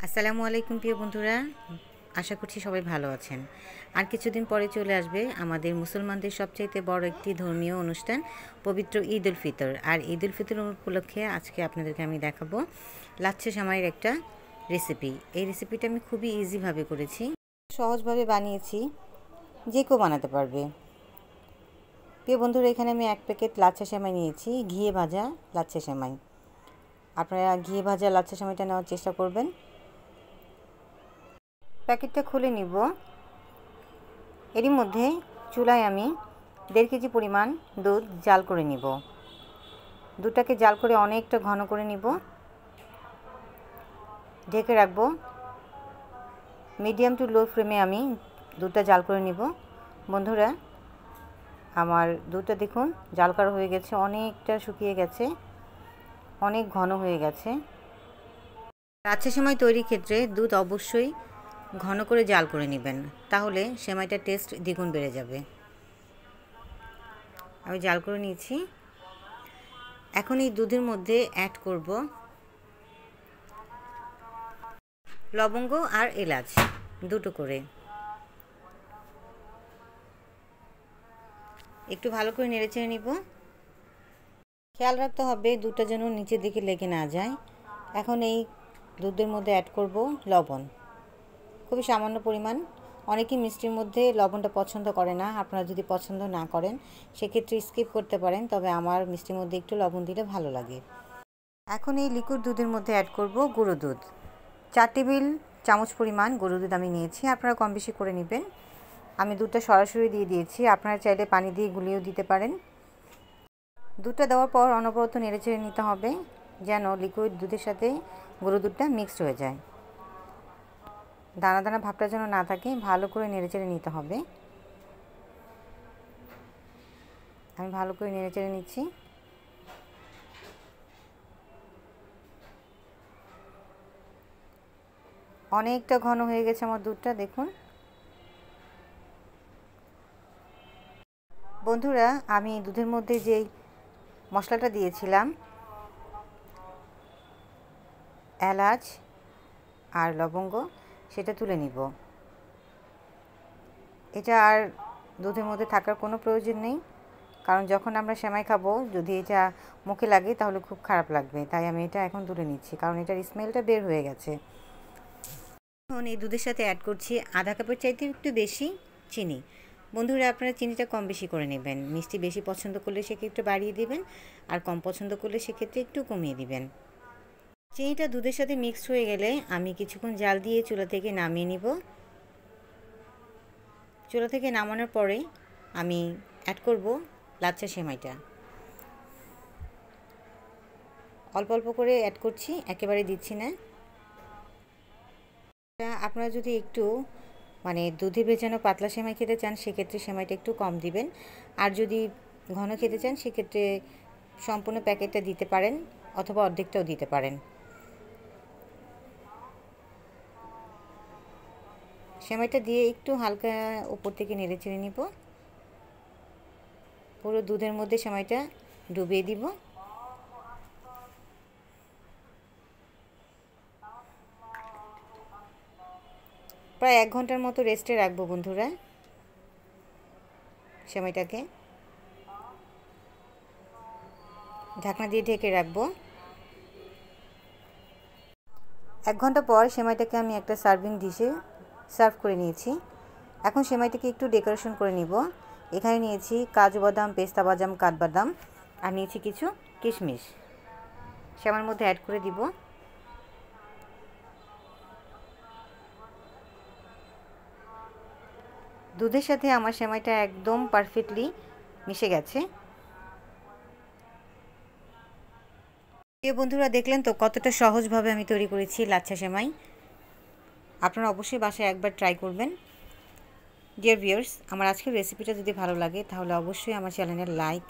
আসসালামু আলাইকুম প্রিয় বন্ধুরা, আশা করছি সবাই ভালো আছেন। আর কিছুদিন পরে চলে আসবে আমাদের মুসলমানদের সবচাইতে বড় একটি ধর্মীয় অনুষ্ঠান, পবিত্র ঈদ উল ফিতর। আর ঈদ উল ফিতর উপলক্ষে আজকে আপনাদেরকে আমি দেখাবো লাচ্ছা সেমাইয়ের একটা রেসিপি। এই রেসিপিটা আমি খুবই ইজিভাবে করেছি, সহজভাবে বানিয়েছি, যে কেউ বানাতে পারবে। প্রিয় বন্ধুরা, এখানে আমি 1 প্যাকেট লাচ্ছা সেমাই নিয়েছি, ঘিয়ে ভাজা লাচ্ছা সেমাই। আপনারা ঘিয়ে ভাজা লাচ্ছা সেমাইটা নেওয়ার চেষ্টা করবেন। প্যাকেটটা খুলে নিব। এরই মধ্যে চুলায় আমি 1.5 কেজি পরিমাণ দুধ জাল করে নিব। দুধটাকে জাল করে অনেকটা ঘন করে নিব। ঢেকে রাখবো। মিডিয়াম টু লো ফ্লেমে আমি দুধটা জাল করে নিব। বন্ধুরা, আমার দুধটা দেখুন জাল করা হয়ে গেছে, অনেকটা শুকিয়ে গেছে, অনেক ঘন হয়ে গেছে। লাচ্ছা সেমাই তৈরির ক্ষেত্রে দুধ অবশ্যই ঘন করে জাল করে নেবেন, তাহলে সেমাইটার টেস্ট দ্বিগুণ বেড়ে যাবে। আমি জাল করে নিয়েছি। এখন এই দুধের মধ্যে অ্যাড করব লবঙ্গ আর এলাচ, দুটো করে। একটু ভালো করে নেড়েচেড়ে নিব। খেয়াল রাখতে হবে দুধটা যেন নিচের দিকে লেগে না যায়। এখন এই দুধের মধ্যে অ্যাড করব লবণ, খুবই সামান্য পরিমাণ। অনেকেই মিষ্টির মধ্যে লবণটা পছন্দ করে না। আপনারা যদি পছন্দ না করেন সেক্ষেত্রে স্কিপ করতে পারেন, তবে আমার মিষ্টির মধ্যে একটু লবণ দিলে ভালো লাগে। এখন এই লিকুইড দুধের মধ্যে অ্যাড করব গুঁড়ো দুধ। 4 টেবিল চামচ পরিমাণ গুঁড়ো দুধ আমি নিয়েছি, আপনারা কম বেশি করে নেবেন। আমি দুধটা সরাসরি দিয়ে দিয়েছি, আপনারা চাইলে পানি দিয়ে গুলিয়েও দিতে পারেন। দুধটা দেওয়ার পর অনবরত নেড়েচেড়ে নিতে হবে, যেন লিকুইড দুধের সাথে গুঁড়ো দুধটা মিক্সড হয়ে যায়। দানা দানা ভাবটা যেন না থাকে, ভালো করে নেড়েচেড়ে নিতে হবে। আমি ভালো করে নেড়েচেড়ে নিচ্ছি। অনেকটা ঘন হয়ে গেছে আমার দুধটা, দেখুন। বন্ধুরা, আমি দুধের মধ্যে যেই মশলাটা দিয়েছিলাম, এলাচ আর লবঙ্গ, সেটা তুলে নিব। এটা আর দুধের মধ্যে থাকার কোনো প্রয়োজন নেই, কারণ যখন আমরা সেমাই খাবো যদি এটা মুখে লাগে তাহলে খুব খারাপ লাগবে। তাই আমি এটা এখন তুলে নিচ্ছি, কারণ এটার স্মেলটা বের হয়ে গেছে। এখন এই দুধের সাথে অ্যাড করছি আধা কাপের চাইতে একটু বেশি চিনি। বন্ধুরা, আপনারা চিনিটা কম বেশি করে নেবেন। মিষ্টি বেশি পছন্দ করলে সেক্ষেত্রে বাড়িয়ে দিবেন, আর কম পছন্দ করলে সেক্ষেত্রে একটু কমিয়ে দিবেন। চিনিটা দুধের সাথে মিক্সড হয়ে গেলে আমি কিছুক্ষণ জাল দিয়ে চুলা থেকে নামিয়ে নিব। চুলা থেকে নামানোর পরে আমি অ্যাড করব লাচ্ছা সেমাইটা। অল্প অল্প করে অ্যাড করছি, একেবারে দিচ্ছি না। আপনারা যদি একটু দুধে ভেজানো পাতলা সেমাই খেতে চান সেক্ষেত্রে সেমাইটা একটু কম দিবেন, আর যদি ঘন খেতে চান সেক্ষেত্রে সম্পূর্ণ প্যাকেটটা দিতে পারেন, অথবা অর্ধেকটাও দিতে পারেন। সেমাইটা দিয়ে একটু হালকা উপর থেকে নেড়ে চেড়ে নিব। পুরো দুধের মধ্যে সেমাইটা ডুবিয়ে দিব। প্রায় 1 ঘন্টার মতো রেস্টে রাখবো বন্ধুরা সেমাইটাকে। ঢাকনা দিয়ে ঢেকে রাখবো। 1 ঘন্টা পর সেমাইটাকে আমি একটা সার্ভিং ডিশে সার্ভ করে নিয়েছি। এখন সেমাইটাকে একটু ডেকোরেশন করে নিব। এখানে নিয়েছি কাজু বাদাম, পেস্তা বাদাম, কাঠবাদাম, আর নিয়েছি কিছু কিশমিশ। সেমাইয়ের মধ্যে অ্যাড করে দিব। দুধের সাথে আমার সেমাইটা একদম পারফেক্টলি মিশে গেছে। বন্ধুরা, দেখলেন তো কতটা সহজভাবে আমি তৈরি করেছি লাচ্ছা সেমাই। আপনারা অবশ্যই বাসায় একবার ট্রাই করবেন। ডিয়ার ভিউয়ার্স, আমার আজকের রেসিপিটা যদি ভালো লাগে তাহলে অবশ্যই আমার চ্যানেলের like,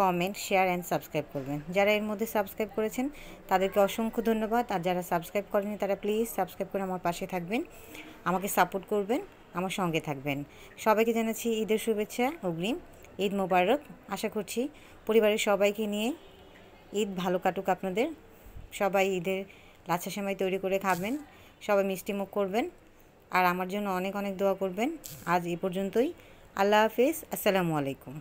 comment, share and subscribe করবেন। যারা এর মধ্যে সাবস্ক্রাইব করেছেন তাদেরকে অসংখ্য ধন্যবাদ, আর যারা সাবস্ক্রাইব করেনি তারা প্লিজ সাবস্ক্রাইব করে আমার পাশে থাকবেন, আমাকে সাপোর্ট করবেন, আমার সঙ্গে থাকবেন। সবাইকে জানাচ্ছি ঈদের শুভেচ্ছা, অগ্রিম ঈদ মোবারক। আশা করছি পরিবারের সবাইকে নিয়ে ঈদ ভালো কাটুক আপনাদের। সবাই ঈদের লাচ্ছা সেমাই তৈরি করে খাবেন, সবাই মিষ্টিমুখ করবেন আর আমার জন্য অনেক অনেক দোয়া করবেন। আজ এই পর্যন্তই। আল্লাহ হাফেজ। আসসালামু আলাইকুম।